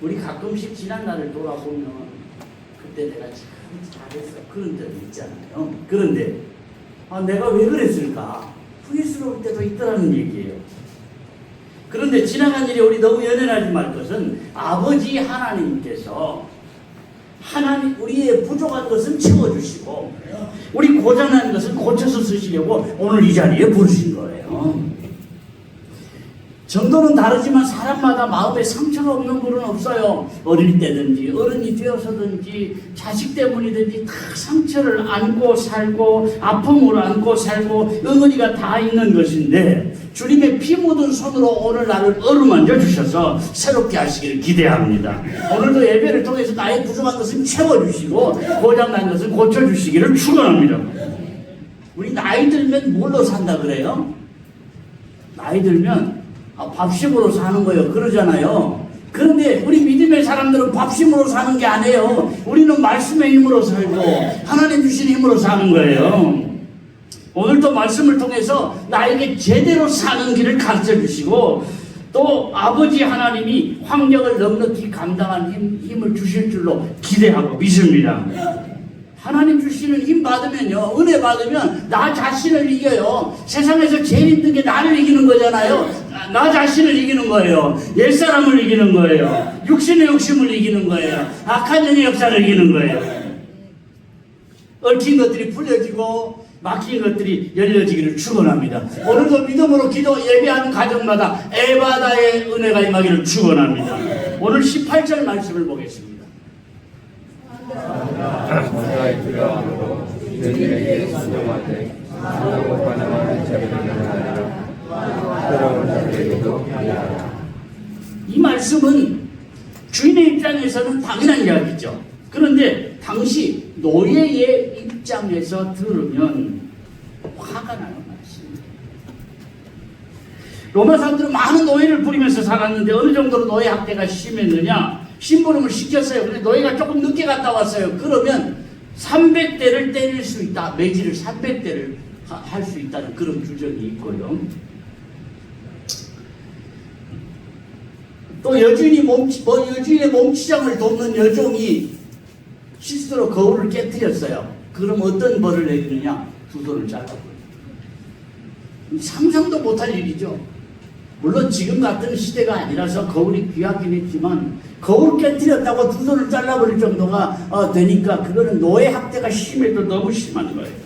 우리 가끔씩 지난 날을 돌아보면 그때 내가 참 잘했어 그런 때도 있잖아요. 그런데 내가 왜 그랬을까 후회스러울 때도 있더라는 얘기예요. 그런데 지나간 일이 우리 너무 연연하지 말 것은 아버지 하나님께서 우리의 부족한 것은 채워주시고 우리 고장난 것은 고쳐서 쓰시려고 오늘 이 자리에 부르신 거예요. 정도는 다르지만 사람마다 마음에 상처가 없는 분은 없어요. 어릴 때든지 어른이 되어서든지 자식 때문이든지 다 상처를 안고 살고 아픔을 안고 살고 응어리가 다 있는 것인데 주님의 피 묻은 손으로 오늘 나를 어루만져 주셔서 새롭게 하시기를 기대합니다. 오늘도 예배를 통해서 나의 부족한 것은 채워주시고 고장난 것은 고쳐주시기를 축원합니다. 우리 나이 들면 뭘로 산다 그래요? 나이 들면 밥심으로 사는 거예요. 그러잖아요. 그런데 우리 믿음의 사람들은 밥심으로 사는 게 아니에요. 우리는 말씀의 힘으로 살고 하나님 주신 힘으로 사는 거예요. 오늘도 말씀을 통해서 나에게 제대로 사는 길을 가르쳐 주시고 또 아버지 하나님이 환경을 넉넉히 감당한 힘을 주실 줄로 기대하고 믿습니다. 하나님 주시는 힘 받으면요, 은혜 받으면 나 자신을 이겨요. 세상에서 제일 힘든 게 나를 이기는 거잖아요. 나 자신을 이기는 거예요. 옛사람을 이기는 거예요. 육신의 욕심을 이기는 거예요. 악한 영의 역사를 이기는 거예요. 얽힌 것들이 풀려지고 막힌 것들이 열려지기를 축원합니다. 오늘도 믿음으로 기도 예배하는 가정마다 에바다의 은혜가 임하기를 축원합니다. 오늘 18절 말씀을 보겠습니다. 나의 필요함으로 너희에게 순종하되 하나고 반응하는 자들에게는 아니라 부끄러운 자들에게도 아니라. 이 말씀은 주인의 입장에서는 당연한 이야기죠. 그런데 당시 노예의 입장에서 들으면 화가 나는 말씀입니다. 로마 사람들은 많은 노예를 부리면서 살았는데 어느 정도로 노예 학대가 심했느냐? 심부름을 시켰어요. 근데 노예가 조금 늦게 갔다 왔어요. 그러면 300대를 때릴 수 있다. 매질을 300대를 할 수 있다는 그런 규정이 있고요. 또 여주인의 몸치장을 돕는 여종이 실수로 거울을 깨뜨렸어요. 그럼 어떤 벌을 내리느냐? 두 손을 잘라버려요. 상상도 못할 일이죠. 물론 지금 같은 시대가 아니라서 거울이 귀하긴 했지만 거울 깨뜨렸다고 두 손을 잘라버릴 정도가 되니까 그거는 노예 학대가 심해도 너무 심한 거예요.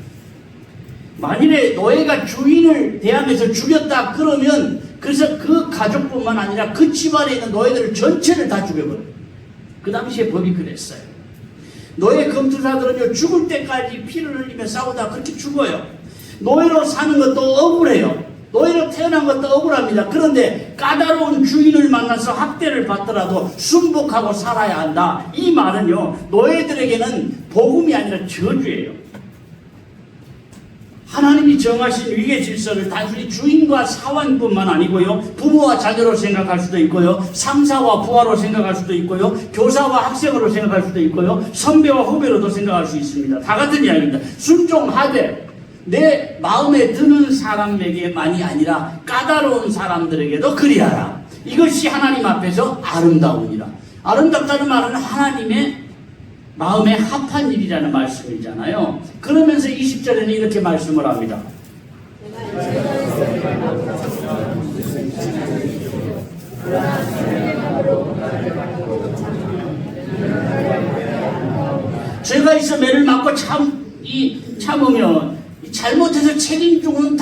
만일에 노예가 주인을 대항해서 죽였다 그러면 그래서 그 가족뿐만 아니라 그 집안에 있는 노예들 전체를 다 죽여버려요. 그 당시에 법이 그랬어요. 노예 검투사들은요 죽을 때까지 피를 흘리며 싸우다 그렇게 죽어요. 노예로 사는 것도 억울해요. 노예로 태어난 것도 억울합니다. 그런데 까다로운 주인을 만나서 학대를 받더라도 순복하고 살아야 한다. 이 말은요 노예들에게는 복음이 아니라 저주예요. 하나님이 정하신 위계 질서를 단순히 주인과 사원뿐만 아니고요 부모와 자녀로 생각할 수도 있고요 상사와 부하로 생각할 수도 있고요 교사와 학생으로 생각할 수도 있고요 선배와 후배로도 생각할 수 있습니다. 다 같은 이야기입니다. 순종하되 내 마음에 드는 사람에게만이 아니라 까다로운 사람들에게도 그리하라. 이것이 하나님 앞에서 아름다우니라. 아름답다는 말은 하나님의 마음에 합한 일이라는 말씀이잖아요. 그러면서 20절에는 이렇게 말씀을 합니다. 죄가 있어 매를 맞고 참으면 잘못해서 책임충을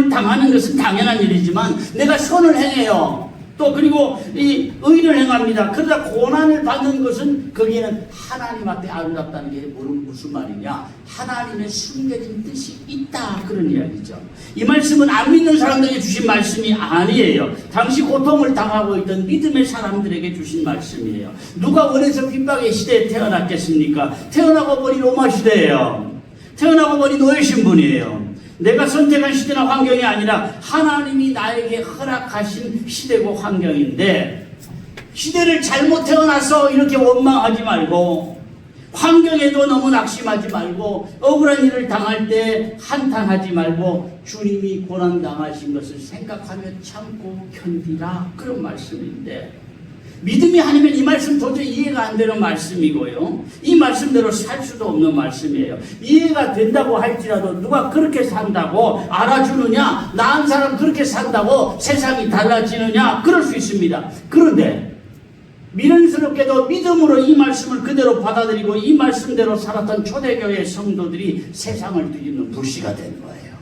당하는 것은 당연한 일이지만 내가 선을 행해요. 또 그리고 이 의를 행합니다. 그러다 고난을 받는 것은 거기에는 하나님 앞에 아름답다는 게 무슨 말이냐? 하나님의 숨겨진 뜻이 있다 그런 이야기죠. 이 말씀은 안 믿는 사람들에게 주신 말씀이 아니에요. 당시 고통을 당하고 있던 믿음의 사람들에게 주신 말씀이에요. 누가 원해서 핍박의 시대에 태어났겠습니까? 태어나고 보니 로마 시대예요. 태어나고 보니 노예 신분이에요. 내가 선택한 시대나 환경이 아니라 하나님이 나에게 허락하신 시대고 환경인데 시대를 잘못 태어나서 이렇게 원망하지 말고 환경에도 너무 낙심하지 말고 억울한 일을 당할 때 한탄하지 말고 주님이 고난당하신 것을 생각하며 참고 견디라 그런 말씀인데 믿음이 아니면 이 말씀 도저히 이해가 안 되는 말씀이고요. 이 말씀대로 살 수도 없는 말씀이에요. 이해가 된다고 할지라도 누가 그렇게 산다고 알아주느냐, 나은 사람 그렇게 산다고 세상이 달라지느냐, 그럴 수 있습니다. 그런데 미련스럽게도 믿음으로 이 말씀을 그대로 받아들이고 이 말씀대로 살았던 초대교회 성도들이 세상을 뒤집는 불씨가 된 거예요.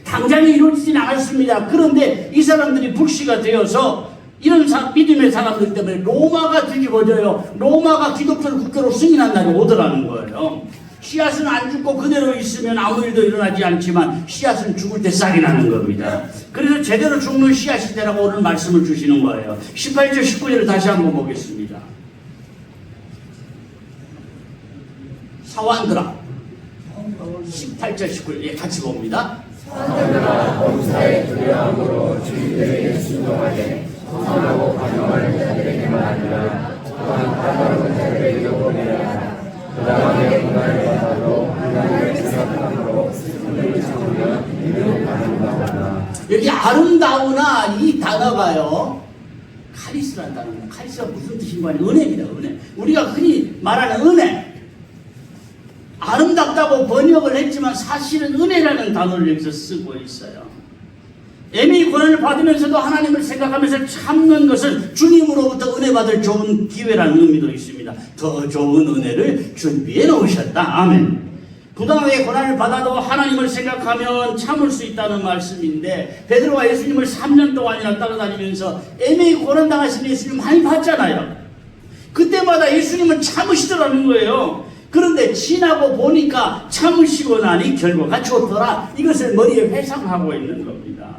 당장에 이루어지진 않았습니다. 그런데 이 사람들이 불씨가 되어서 이런 믿음의 사람들 때문에 로마가 뒤집어져요. 로마가 기독교를 국교로 승인한 날이 오더라는 거예요. 씨앗은 안 죽고 그대로 있으면 아무 일도 일어나지 않지만 씨앗은 죽을 때 싹이 나는 겁니다. 그래서 제대로 죽는 씨앗이 되라고 오늘 말씀을 주시는 거예요. 18절 19절을 다시 한번 보겠습니다. 사완들아, 18절 19절, 예, 같이 봅니다. 사람들아 범사에 두려움으로 주님들에게 순종하되 선하고 반응하는 자들에게만 아니라 또한 까다로운 자들에게도 보내라. 그 다음에 고난을 받아도 하나님을 생각함으로 승리를 찾으면 이를 아름다우나. 여기 아름다우나 이 단어가요, 카리스라는 단어입니다. 카리스가 무슨 뜻인가 하면 은혜입니다. 은혜. 우리가 흔히 말하는 은혜. 아름답다고 번역을 했지만 사실은 은혜라는 단어를 여기서 쓰고 있어요. 애미 고난을 받으면서도 하나님을 생각하면서 참는 것은 주님으로부터 은혜 받을 좋은 기회라는 의미도 있습니다. 더 좋은 은혜를 준비해 놓으셨다. 아멘. 부당하게 고난을 받아도 하나님을 생각하면 참을 수 있다는 말씀인데, 베드로가 예수님을 3년 동안이나 따라다니면서 애미 고난 당하신 예수님 많이 봤잖아요. 그때마다 예수님은 참으시더라는 거예요. 그런데 지나고 보니까 참으시고 나니 결과가 좋더라. 이것을 머리에 회상하고 있는 겁니다.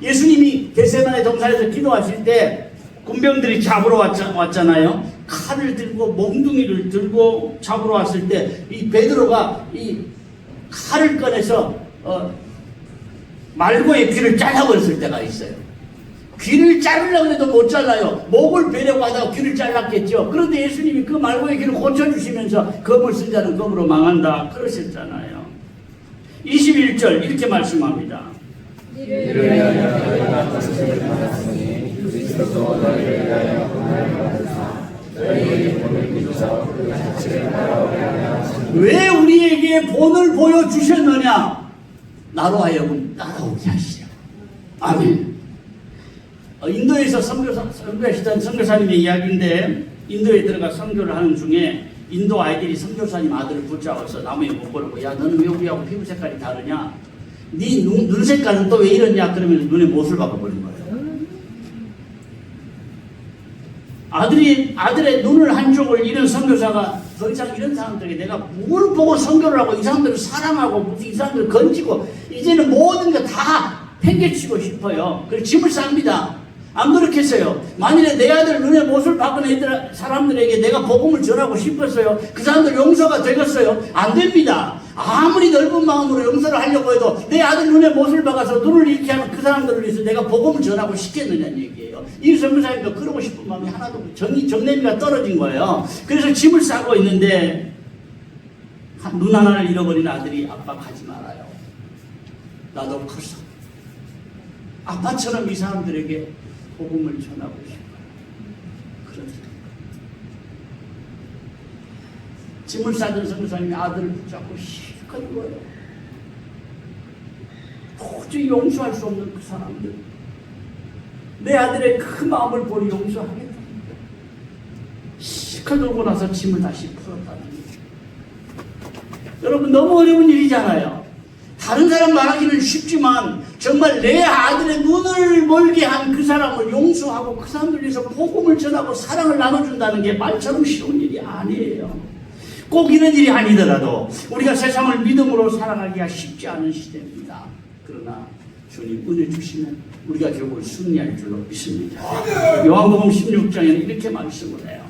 예수님이 겟세마네 동산에서 기도하실 때 군병들이 잡으러 왔잖아요. 칼을 들고 몽둥이를 들고 잡으러 왔을 때 이 베드로가 이 칼을 꺼내서 말고의 귀를 잘라버렸을 때가 있어요. 귀를 자르려고 해도 못 잘라요. 목을 베려고 하다가 귀를 잘랐겠죠. 그런데 예수님이 그 말고의 귀를 고쳐주시면서 검을 쓴 자는 검으로 망한다 그러셨잖아요. 21절 이렇게 말씀합니다. 이를 위하여 너희가 것을 받았으니 그리스도도 너희를 위하여 고난을 받으사 너희에게 본을 비춰 그 자체를 따라오게 하여. 왜 우리에게 본을 보여주셨느냐? 나로 하여금 따라오게 하시려. 아멘. 인도에서 선교하시던 선교사님의 이야기인데, 인도에 들어가 선교를 하는 중에 인도 아이들이 선교사님 아들을 붙잡아서 나무에 못 걸고, 야 너는 왜 우리하고 피부 색깔이 다르냐? 네 눈 색깔은 또 왜 이러냐? 그러면 눈에 못을 박아버린 거예요. 아들의 눈을 한쪽을 잃은 선교사가 더 이상 이런 사람들에게 내가 뭘 보고 선교를 하고 이 사람들을 사랑하고 이 사람들을 건지고 이제는 모든 거 다 팽개치고 싶어요. 그래서 짐을 쌉니다. 안 그렇겠어요? 만일에 내 아들 눈에 못을 박은 사람들에게 내가 복음을 전하고 싶었어요. 그 사람들 용서가 되겠어요? 안 됩니다. 아무리 넓은 마음으로 용서를 하려고 해도 내 아들 눈에 못을 박아서 눈을 잃게 하는 그 사람들을 위해서 내가 복음을 전하고 싶겠느냐는 얘기예요. 이 선교사님도 그러고 싶은 마음이 하나도 정내미가 떨어진 거예요. 그래서 짐을 싸고 있는데 눈 하나를 잃어버린 아들이 아빠 가지 말아요. 나도 컸어. 아빠처럼 이 사람들에게 복음을 전하고 싶어요. 그러니까 짐을 싸던 선교사님이 아들을 붙잡고 실컷 울어요. 도저히 용서할 수 없는 그 사람들, 내 아들의 그 마음을 보니 용서하겠다. 실컷 울고 나서 짐을 다시 풀었다는 거예요. 여러분, 너무 어려운 일이잖아요. 다른 사람 말하기는 쉽지만 정말 내 아들의 눈을 멀게 한 그 사람을 용서하고 그 사람들 위해서 복음을 전하고 사랑을 나눠준다는 게 말처럼 쉬운 일이 아니에요. 꼭 이런 일이 아니더라도 우리가 세상을 믿음으로 살아가기가 쉽지 않은 시대입니다. 그러나 주님 은혜 주시면 우리가 결국 승리할 줄로 믿습니다. 요한복음 16장에는 이렇게 말씀을 해요.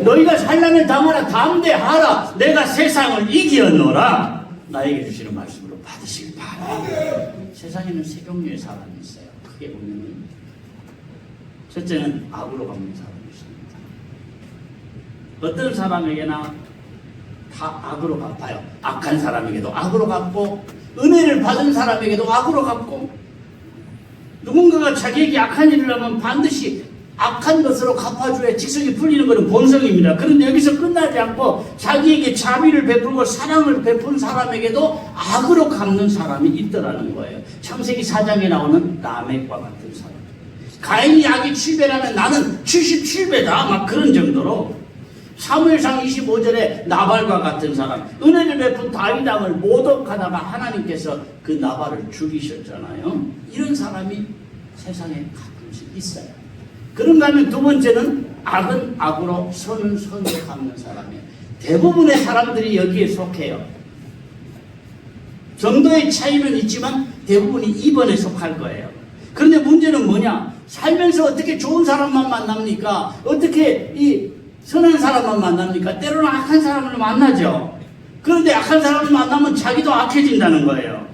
너희가 살라면 당하라, 담대하라, 내가 세상을 이기었노라. 나에게 주시는 말씀으로 받으시길 바랍니다. 세상에는 세 종류의 사람이 있어요. 크게 보면은 첫째는 악으로 갚는 사람이 있습니다. 어떤 사람에게나 다 악으로 갚아요. 악한 사람에게도 악으로 갚고 은혜를 받은 사람에게도 악으로 갚고 누군가가 자기에게 악한 일을 하면 반드시 악한 것으로 갚아줘야 직성이 풀리는 것은 본성입니다. 그런데 여기서 끝나지 않고 자기에게 자비를 베풀고 사랑을 베푼 사람에게도 악으로 갚는 사람이 있더라는 거예요. 창세기 4장에 나오는 라멕과 같은 사람. 가인이 악이 7배라면 나는 77배다. 막 그런 정도로. 사무엘상 25절에 나발과 같은 사람. 은혜를 베푼 다윗 왕을 모독하다가 하나님께서 그 나발을 죽이셨잖아요. 이런 사람이 세상에 가끔씩 있어요. 그런가 하면 두 번째는 악은 악으로 선은 선으로 갚는 사람이에요. 대부분의 사람들이 여기에 속해요. 정도의 차이는 있지만 대부분이 2번에 속할 거예요. 그런데 문제는 뭐냐? 살면서 어떻게 좋은 사람만 만납니까? 어떻게 이 선한 사람만 만납니까? 때로는 악한 사람을 만나죠. 그런데 악한 사람을 만나면 자기도 악해진다는 거예요.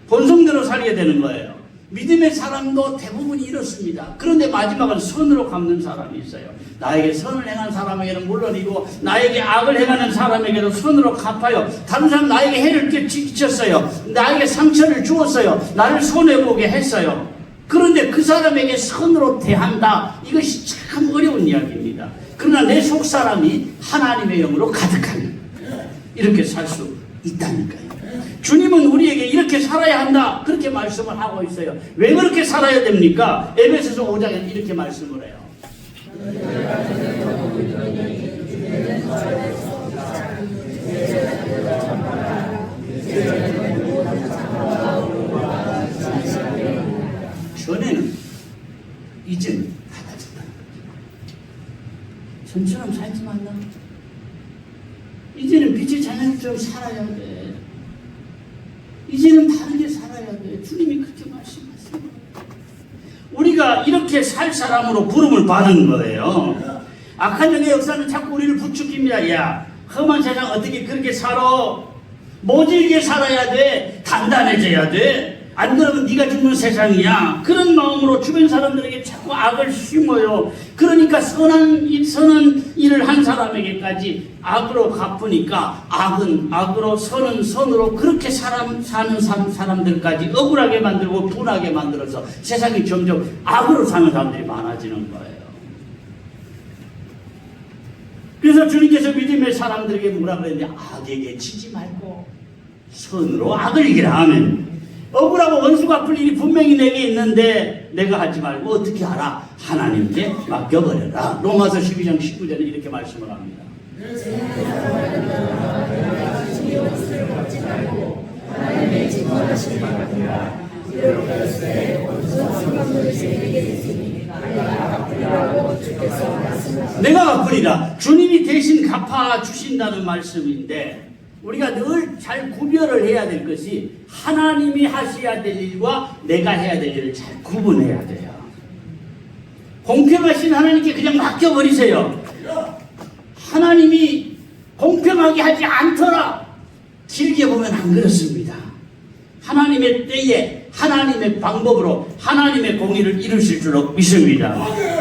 본성대로 살게 되는 거예요. 믿음의 사람도 대부분이 이렇습니다. 그런데 마지막은 선으로 갚는 사람이 있어요. 나에게 선을 행한 사람에게는 물론이고 나에게 악을 행하는 사람에게도 선으로 갚아요. 다른 사람 나에게 해를 끼쳤어요. 나에게 상처를 주었어요. 나를 손해보게 했어요. 그런데 그 사람에게 선으로 대한다. 이것이 참 어려운 이야기입니다. 그러나 내 속사람이 하나님의 영으로 가득하니 이렇게 살 수 있다니까요. 주님은 우리에게 이렇게 살아야 한다. 그렇게 말씀을 하고 있어요. 왜 그렇게 살아야 됩니까? 에베소서 5장에 이렇게 말씀을 해요. 전에는 이제는 달라졌다는 거죠. 전처럼 살지 말라. 이제는 빛의 자녀들처럼 살아야 돼. 이제는 다르게 살아야 돼. 주님이 그렇게 말씀하세요. 우리가 이렇게 살 사람으로 부름을 받은 거예요. 악한 영의 역사는 자꾸 우리를 부추깁니다. 야, 험한 세상 어떻게 그렇게 살아? 모질게 살아야 돼. 단단해져야 돼. 안 그러면 네가 죽는 세상이야. 그런 마음으로 주변 사람들에게 자꾸 악을 심어요. 그러니까 선한 일을 한 사람에게까지 악으로 갚으니까 악은 악으로 선은 선으로 그렇게 사는 사람들까지 억울하게 만들고 분하게 만들어서 세상이 점점 악으로 사는 사람들이 많아지는 거예요. 그래서 주님께서 믿음의 사람들에게 뭐라 그랬는데 악에게 치지 말고 선으로 악을 이기라 하면 억울하고 원수 갚을 일이 분명히 내게 있는데 내가 하지 말고 어떻게 하라? 하나님께 맡겨버려라. 로마서 12장 19절에 이렇게 말씀을 합니다. 내가 갚으리라. 주님이 대신 갚아주신다는 말씀인데 우리가 늘 잘 구별을 해야 될 것이 하나님이 하셔야 될 일과 내가 해야 될 일을 잘 구분해야 돼요. 공평하신 하나님께 그냥 맡겨버리세요. 하나님이 공평하게 하지 않더라. 길게 보면 안 그렇습니다. 하나님의 때에 하나님의 방법으로 하나님의 공의를 이루실 줄로 믿습니다.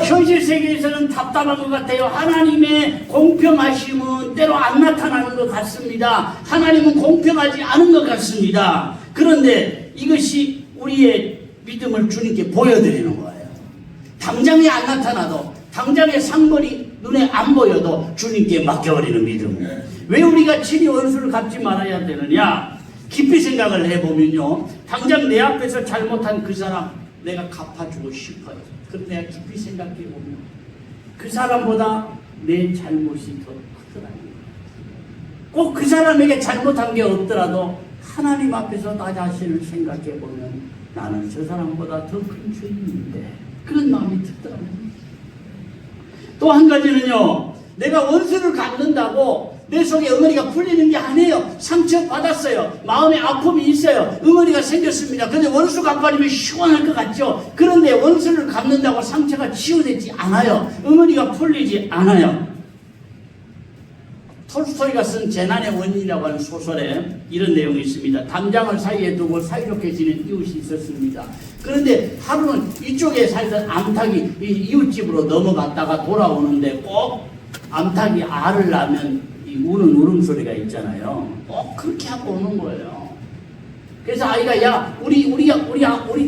현실 세계에서는 답답한 것 같아요. 하나님의 공평하심은 때로 안 나타나는 것 같습니다. 하나님은 공평하지 않은 것 같습니다. 그런데 이것이 우리의 믿음을 주님께 보여드리는 거예요. 당장에 안 나타나도 당장의 상벌이 눈에 안 보여도 주님께 맡겨버리는 믿음. 왜 우리가 친히 원수를 갚지 말아야 되느냐? 깊이 생각을 해보면요. 당장 내 앞에서 잘못한 그 사람 내가 갚아주고 싶어요. 그런데 내가 깊이 생각해보면 그 사람보다 내 잘못이 더 크더라고요. 꼭 그 사람에게 잘못한 게 없더라도 하나님 앞에서 나 자신을 생각해보면 나는 저 사람보다 더 큰 죄인인데 그런 마음이 들더라고요. 또 한 가지는요. 내가 원수를 갚는다고 내 속에 응어리가 풀리는 게 아니에요. 상처받았어요. 마음에 아픔이 있어요. 응어리가 생겼습니다. 그런데 원수 갚아주면 시원할 것 같죠. 그런데 원수를 갚는다고 상처가 치유되지 않아요. 응어리가 풀리지 않아요. 톨스토이가 쓴 재난의 원인이라고 하는 소설에 이런 내용이 있습니다. 담장을 사이에 두고 사이좋게 지낸 이웃이 있었습니다. 그런데 하루는 이쪽에 살던 암탉이 이웃집으로 넘어갔다가 돌아오는데 꼭 암탉이 알을 낳으면 이 이 우는 울음소리가 있잖아요. 그렇게 하고 오는 거예요. 그래서 아이가 야 우리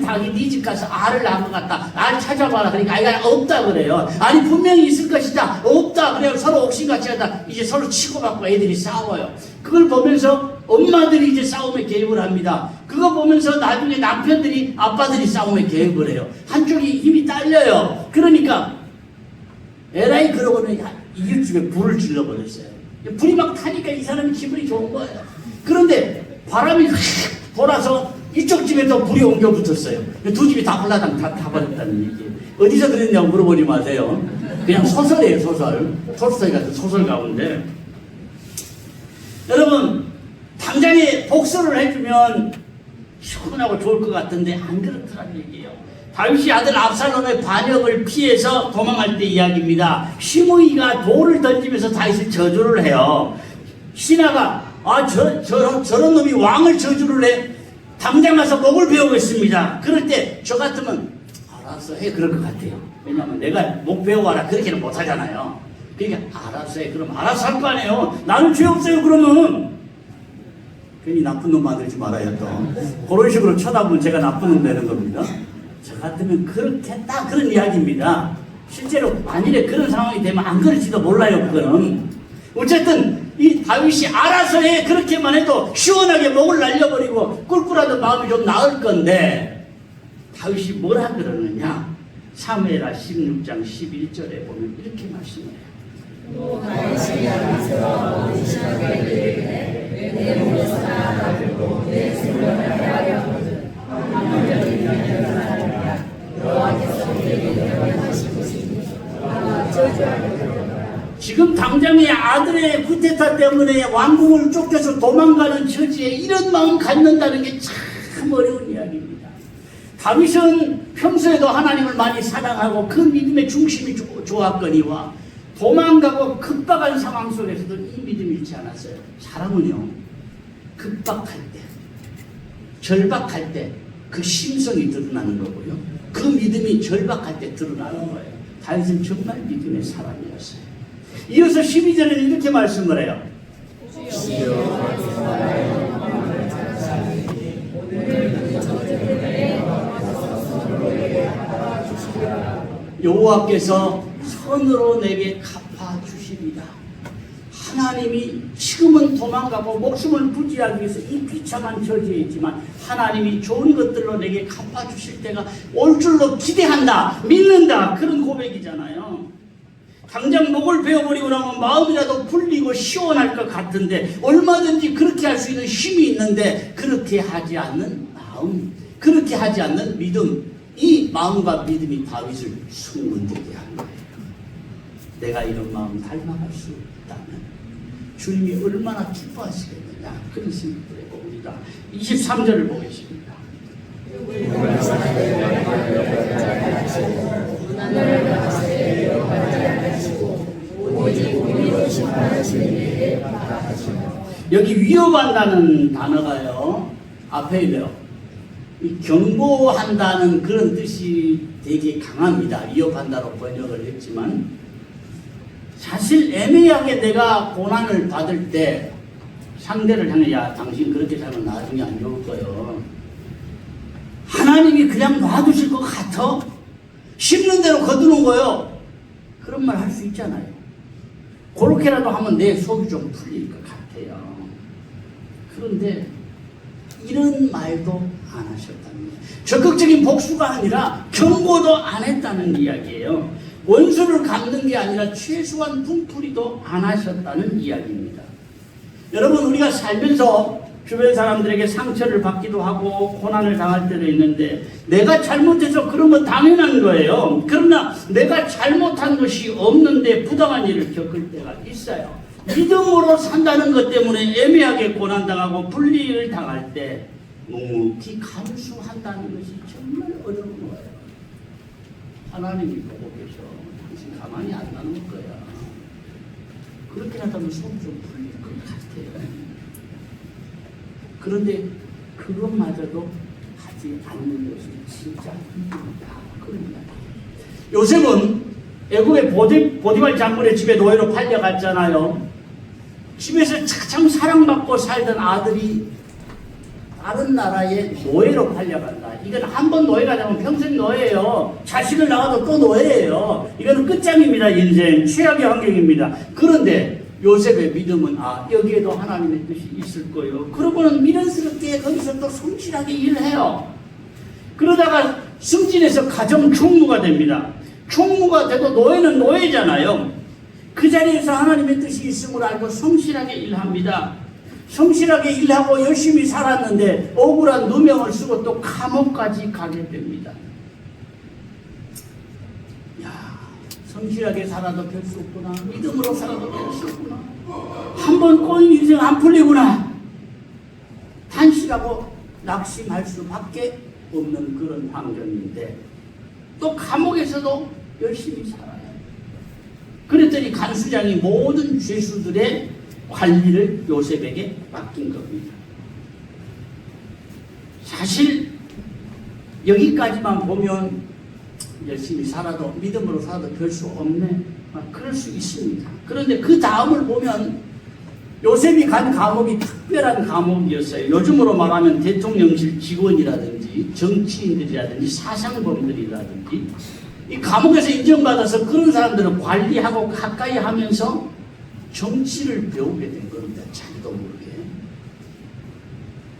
닭이 네 집 가서 알을 낳은 것 같다. 알 찾아봐라. 그러니까 아이가 없다 그래요. 아니 분명히 있을 것이다. 없다. 그래요. 서로 옥신같이 하다 이제 서로 치고받고 애들이 싸워요. 그걸 보면서 엄마들이 이제 싸움에 개입을 합니다. 그거 보면서 나중에 남편들이 아빠들이 싸움에 개입을 해요. 한쪽이 힘이 딸려요. 그러니까 에라이 그러고는 이웃집에 불을 질러버렸어요. 불이 막 타니까 이 사람이 기분이 좋은 거예요. 그런데 바람이 휙 돌아서 이쪽 집에도 불이 옮겨 붙었어요. 두 집이 다 홀라당 다 타버렸다는 얘기예요. 어디서 그랬냐고 물어보지 마세요. 그냥 소설이에요, 소설. 톨스토이 같은 소설 가운데. 여러분, 당장에 복수를 해주면 시원하고 좋을 것 같은데 안 그렇더란 얘기예요. 다윗이 아들 압살롬의 반역을 피해서 도망갈 때 이야기입니다. 시므이가 돌을 던지면서 다윗을 저주를 해요. 신하가 저런 놈이 왕을 저주를 해. 당장 가서 목을 베어보겠습니다. 그럴 때 저 같으면 알았어 해 그럴 것 같아요. 왜냐하면 내가 목 베어와라 그렇게는 못하잖아요. 그러니까 알았어 해. 그럼 알아서 할 거 아니에요. 나는 죄 없어요 그러면. 괜히 나쁜 놈 만들지 말아요 또. 그런 식으로 쳐다보면 제가 나쁜 놈 되는 겁니다. 저 같으면 그렇게 딱 그런 이야기입니다. 실제로 만일에 그런 상황이 되면 안 그럴지도 몰라요 그거는. 어쨌든 이 다윗이 알아서 해 그렇게만 해도 시원하게 목을 날려버리고 꿀꿀하던 마음이 좀 나을 건데 다윗이 뭐라 그러느냐. 사무엘하 16장 11절에 보면 이렇게 말씀해요. 또 다윗이 야기스와 이스라엘에 이르되 내 몸에서 나아가고 내 생명을 해하려거든 황무전이 일어나리라. 여호와께서 내게 명령하신 것이니 너가 저주하려거든. 지금 당장의 아들의 쿠데타 때문에 왕궁을 쫓겨서 도망가는 처지에 이런 마음 갖는다는 게 참 어려운 이야기입니다. 다윗은 평소에도 하나님을 많이 사랑하고 그 믿음의 중심이 좋았거니와 도망가고 급박한 상황 속에서도 이 믿음이 잃지 않았어요. 사람은요, 급박할 때, 절박할 때 그 심성이 드러나는 거고요. 그 믿음이 절박할 때 드러나는 거예요. 다윗은 정말 믿음의 사람이었어요. 이어서 12절에는 이렇게 말씀을 해요. 여호와께서 선으로 내게 갚아주시리라. 하나님이 지금은 도망가고 목숨을 부지하기 위해서 이 비참한 처지에 있지만 하나님이 좋은 것들로 내게 갚아주실 때가 올 줄로 기대한다, 믿는다, 그런 고백이잖아요. 당장 목을 베어버리고 나면 마음이라도 풀리고 시원할 것 같은데 얼마든지 그렇게 할 수 있는 힘이 있는데 그렇게 하지 않는 마음, 그렇게 하지 않는 믿음, 이 마음과 믿음이 다윗을 승문되게 한 거예요. 내가 이런 마음 닮아갈 수 있다면 주님이 얼마나 기뻐하시겠느냐, 그런 생각을 해봅니다. 23절을 보겠습니다. 여기 위협한다는 단어가요, 앞에 있네요. 이 경고한다는 그런 뜻이 되게 강합니다. 위협한다로 번역을 했지만 사실 애매하게 내가 고난을 받을 때 상대를 향해 야 당신 그렇게 살면 나중에 안 좋을 거예요. 하나님이 그냥 놔두실 것 같아? 심는 대로 거두는 거예요. 그런 말 할 수 있잖아요. 그렇게라도 하면 내 속이 좀 풀릴 것 같아요. 그런데 이런 말도 안 하셨다는 거예요. 적극적인 복수가 아니라 경고도 안 했다는 이야기예요. 원수를 갚는 게 아니라 최소한 분풀이도 안 하셨다는 이야기입니다. 여러분, 우리가 살면서 주변 사람들에게 상처를 받기도 하고 고난을 당할 때도 있는데 내가 잘못해서 그런 건 당연한 거예요. 그러나 내가 잘못한 것이 없는데 부당한 일을 겪을 때가 있어요. 믿음으로 산다는 것 때문에 애매하게 고난당하고 불리를 당할 때 묵묵히 감수한다는 것이 정말 어려운 거예요. 하나님이 보고 계셔. 당신 가만히 안 놔놓을 거야. 그렇게 하다면 속 좀 풀릴 것 같아요. 그런데 그것마저도 하지 않는 것이 진짜 힘듭니다. 그럽니다. 요셉은 애굽의 보디발 장군의 집에 노예로 팔려갔잖아요. 집에서 참 사랑받고 살던 아들이 다른 나라의 노예로 팔려간다. 이건 한 번 노예가 되면 평생 노예예요. 자식을 낳아도 또 노예예요. 이거는 끝장입니다. 인생 최악의 환경입니다. 그런데 요셉의 믿음은 여기에도 하나님의 뜻이 있을 거예요. 그러고는 미련스럽게 거기서 또 성실하게 일해요. 그러다가 승진해서 가정 총무가 됩니다. 총무가 돼도 노예는 노예잖아요. 그 자리에서 하나님의 뜻이 있음을 알고 성실하게 일합니다. 성실하게 일하고 열심히 살았는데 억울한 누명을 쓰고 또 감옥까지 가게 됩니다. 성실하게 살아도 별 수 없구나. 믿음으로 살아도 별 수 없구나. 한번 꼬인 인생 안 풀리구나. 탄식하고 낙심할 수밖에 없는 그런 환경인데 또 감옥에서도 열심히 살아요. 그랬더니 간수장이 모든 죄수들의 관리를 요셉에게 맡긴 겁니다. 사실 여기까지만 보면 열심히 살아도 믿음으로 살아도 별 수 없네. 그럴 수 있습니다. 그런데 그 다음을 보면 요셉이 간 감옥이 특별한 감옥이었어요. 요즘으로 말하면 대통령실 직원이라든지 정치인들이라든지 사상범들이라든지 이 감옥에서 인정받아서 그런 사람들을 관리하고 가까이 하면서 정치를 배우게 된 겁니다. 자기도 모르게.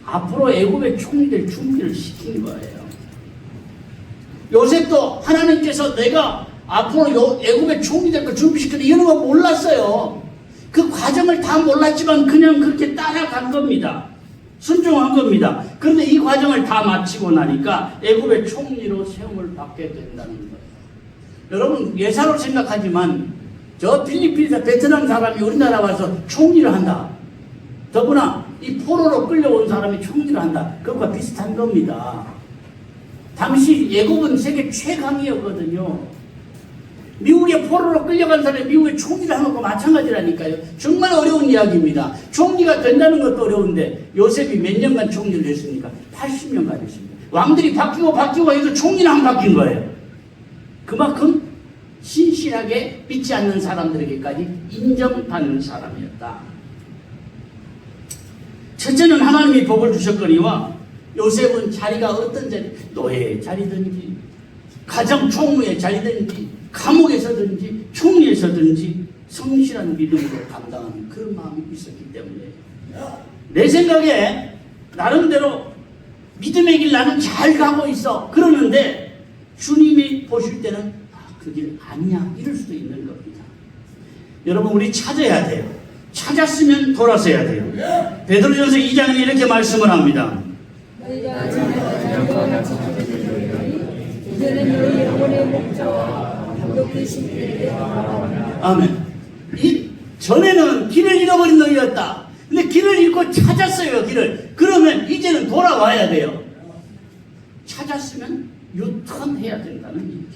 앞으로 애굽의 총리 될 준비를 시킨 거예요. 요셉도 하나님께서 내가 앞으로 애굽의 총리 될 걸 준비시켰는데 이런 거 몰랐어요. 그 과정을 다 몰랐지만 그냥 그렇게 따라간 겁니다. 순종한 겁니다. 그런데 이 과정을 다 마치고 나니까 애굽의 총리로 세움을 받게 된다는 거예요. 여러분 예사로 생각하지만 저 필리핀에서 베트남 사람이 우리나라 와서 총리를 한다. 더구나 이 포로로 끌려온 사람이 총리를 한다. 그것과 비슷한 겁니다. 당시 애굽은 세계 최강이었거든요. 미국의 포로로 끌려간 사람이 미국의 총리를 하는 것과 마찬가지라니까요. 정말 어려운 이야기입니다. 총리가 된다는 것도 어려운데 요셉이 몇 년간 총리를 했습니까? 80년간 했습니다. 왕들이 바뀌고 해도 총리는 안 바뀐 거예요. 그만큼 신실하게 믿지 않는 사람들에게까지 인정받는 사람이었다. 첫째는 하나님이 복을 주셨거니와 요셉은 자리가 어떤 자리, 노예의 자리든지 가정 총무의 자리든지 감옥에서든지 총리에서든지 성실한 믿음으로 감당하는 그런 마음이 있었기 때문에 내 생각에 나름대로 믿음의 길 나는 잘 가고 있어. 그러는데 주님이 보실 때는 그 길 아니야 이럴 수도 있는 겁니다. 여러분 우리 찾아야 돼요. 찾았으면 돌아서야 돼요. 베드로전서 2장에 이렇게 말씀을 합니다. 이제는 너희 영혼의 목자와 감독되신 이에게 아멘. 전에는 길을 잃어버린 너희였다. 근데 길을 잃고 찾았어요. 길을. 그러면 이제는 돌아와야 돼요. 찾았으면 유턴해야 된다는 얘기예요.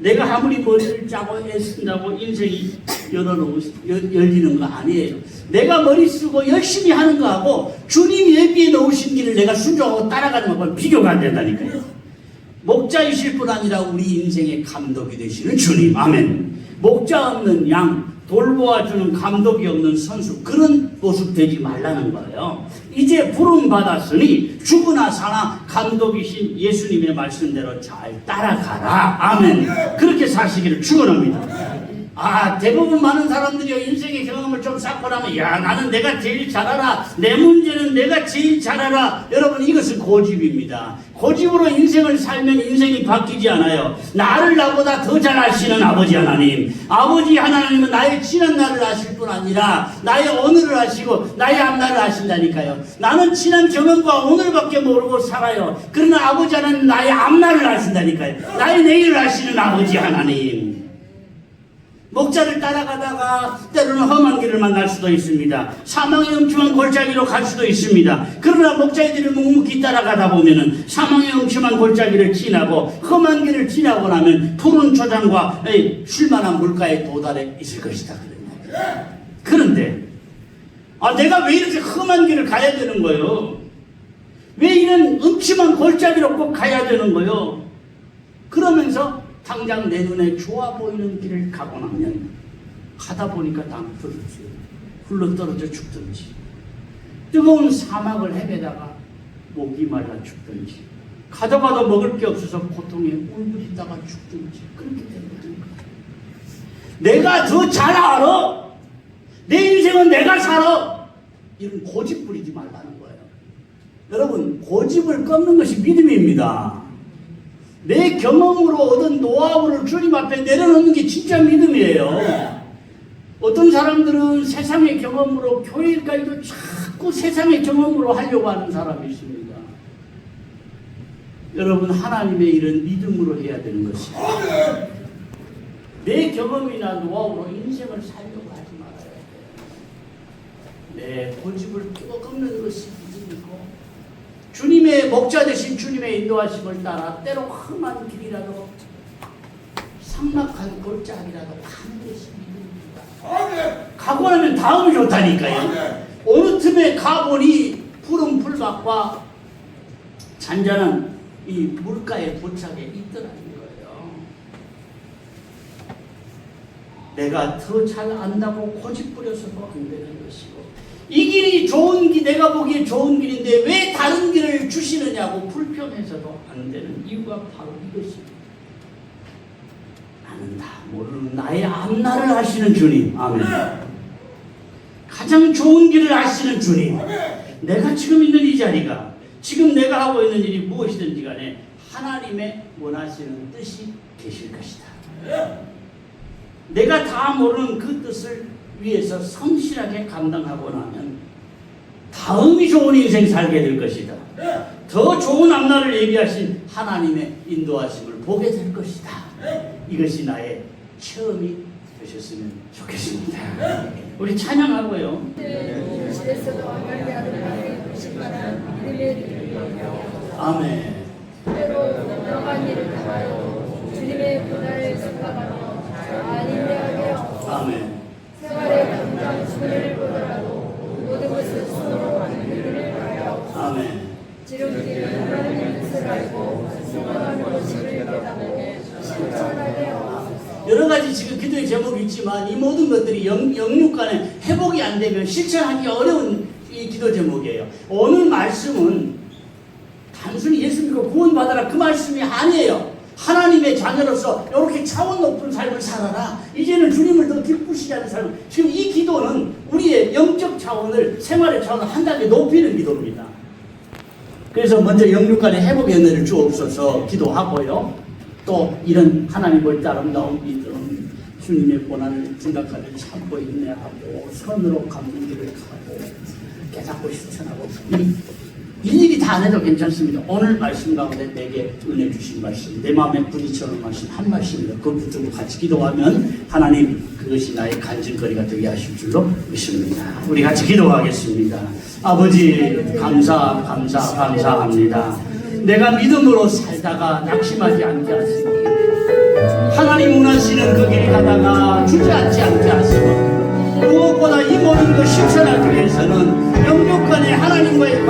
내가 아무리 머리를 짜고 애쓴다고 인생이 열리는 거 아니에요. 내가 머리 쓰고 열심히 하는 거하고 주님이 예비에 놓으신 길을 내가 순종하고 따라가는 것과 비교가 안 된다니까요. 목자이실 뿐 아니라 우리 인생의 감독이 되시는 주님. 아멘. 목자 없는 양, 돌보아주는 감독이 없는 선수, 그런 모습 되지 말라는 거예요. 이제 부름 받았으니 죽으나 사나 감독이신 예수님의 말씀대로 잘 따라가라. 아멘. 그렇게 사시기를 축원합니다. 대부분 많은 사람들이 인생의 경험을 좀 쌓고 나면 나는 내가 제일 잘 알아. 내 문제는 내가 제일 잘 알아. 여러분 이것은 고집입니다. 고집으로 인생을 살면 인생이 바뀌지 않아요. 나를 나보다 더 잘 아시는 아버지 하나님. 아버지 하나님은 나의 지난 날을 아실 뿐 아니라 나의 오늘을 아시고 나의 앞날을 아신다니까요. 나는 지난 경험과 오늘밖에 모르고 살아요. 그러나 아버지 하나님은 나의 앞날을 아신다니까요. 나의 내일을 아시는 아버지 하나님. 목자를 따라가다가 때로는 험한 길을 만날 수도 있습니다. 사망의 음침한 골짜기로 갈 수도 있습니다. 그러나 목자들을 묵묵히 따라가다 보면은 사망의 음침한 골짜기를 지나고 험한 길을 지나고 나면 푸른 초장과 쉴만한 물가에 도달해 있을 것이다. 그런데 내가 왜 이렇게 험한 길을 가야 되는 거예요? 왜 이런 음침한 골짜기로 꼭 가야 되는 거예요? 그러면서 당장 내 눈에 좋아 보이는 길을 가고 나면 가다 보니까 당 떨어져요. 흘러 떨어져 죽든지, 뜨거운 사막을 헤매다가 목이 말라 죽든지, 가다가도 먹을 게 없어서 고통에 울부짖다가 죽든지 그렇게 된다는 거예요. 내가 더 잘 알아. 내 인생은 내가 살아. 이런 고집 부리지 말라는 거예요. 여러분, 고집을 꺾는 것이 믿음입니다. 내 경험으로 얻은 노하우를 주님 앞에 내려놓는 게 진짜 믿음이에요. 어떤 사람들은 세상의 경험으로 교회 일까지도 자꾸 세상의 경험으로 하려고 하는 사람이 있습니다. 여러분, 하나님의 일은 믿음으로 해야 되는 것입니다. 내 경험이나 노하우로 인생을 살려고 하지 말아야 돼요. 내 고집을 꺾는 것이 믿음이고, 주님의 목자 되신 주님의 인도하심을 따라 때로 험한 길이라도 삭막한 골짜기라도 가는 것이 믿음입니다. 가고 나면 다음이 좋다니까요. 어느 틈에 가보니 푸른 풀밭과 잔잔한 이 물가에 도착해 있더라는 거예요. 내가 더 잘 안다고 고집 부려서도 안 되는 것이고, 이 길이 좋은 길, 내가 보기에 좋은 길인데 왜 다른 길을 주시느냐고 불평해서도 안 되는 이유가 바로 이것입니다. 나는 다 모르는 나의 앞날을 아시는 주님. 아멘. 가장 좋은 길을 아시는 주님. 내가 지금 있는 이 자리가, 지금 내가 하고 있는 일이 무엇이든지 간에 하나님의 원하시는 뜻이 계실 것이다. 내가 다 모르는 그 뜻을 위해서 성실하게 감당하고 나면 다음이 좋은 인생 살게 될 것이다. 더 좋은 앞날을 예비하신 하나님의 인도하심을 보게 될 것이다. 이것이 나의 체험이 되셨으면 좋겠습니다. 우리 찬양하고요. 집에서도 하나님의 아들 하나님 보신 만한 믿음의 길이며 아멘. 때로 분명한 일을 당하여 주님의 고난을 생각하며 안인내하게 하옵소서. 아멘. 생활의 당장 손해를 보더라도 모든 것을 손으로 만들기를 바라옵소서. 아멘. 지름길은 하나님의 뜻을 알고 순종하는 것임을 깨닫고 실천하게 하옵소서. 여러 가지 지금 기도의 제목이 있지만 이 모든 것들이 영육간에 회복이 안 되면 실천하기 어려운 이 기도 제목이에요. 오늘 말씀은 단순히 예수 믿고 구원받아라 그 말씀이 아니에요. 하나님의 자녀로서 이렇게 차원 높은 삶을 살아라. 이제는 주님을 더 기쁘시게 하는 삶. 지금 이 기도는 우리의 영적 차원을, 생활의 차원을 한 단계 높이는 기도입니다. 그래서 먼저 영육간의 회복의 은혜를 주옵소서 기도하고요. 또 이런 하나님을 아름다운 믿음, 주님의 고난을 생각하며 참고 인내하고 선으로 갚는 길을 가고 깨닫고 실천하고 일일이 다 안 해도 괜찮습니다. 오늘 말씀 가운데 내게 은혜 주신 말씀, 내 마음에 부딪혀오는 말씀 한 말씀입니다. 그거 붙들고 같이 기도하면 하나님 그것이 나의 간증거리가 되게 하실 줄로 믿습니다. 우리 같이 기도하겠습니다. 아버지 감사합니다. 내가 믿음으로 살다가 낙심하지 않게 하시고 하나님 원하시는 그 길을 가다가 주저앉지 않게 하시고 무엇보다 이 모든 것 실천하기 위해서는 영육간의 하나님과의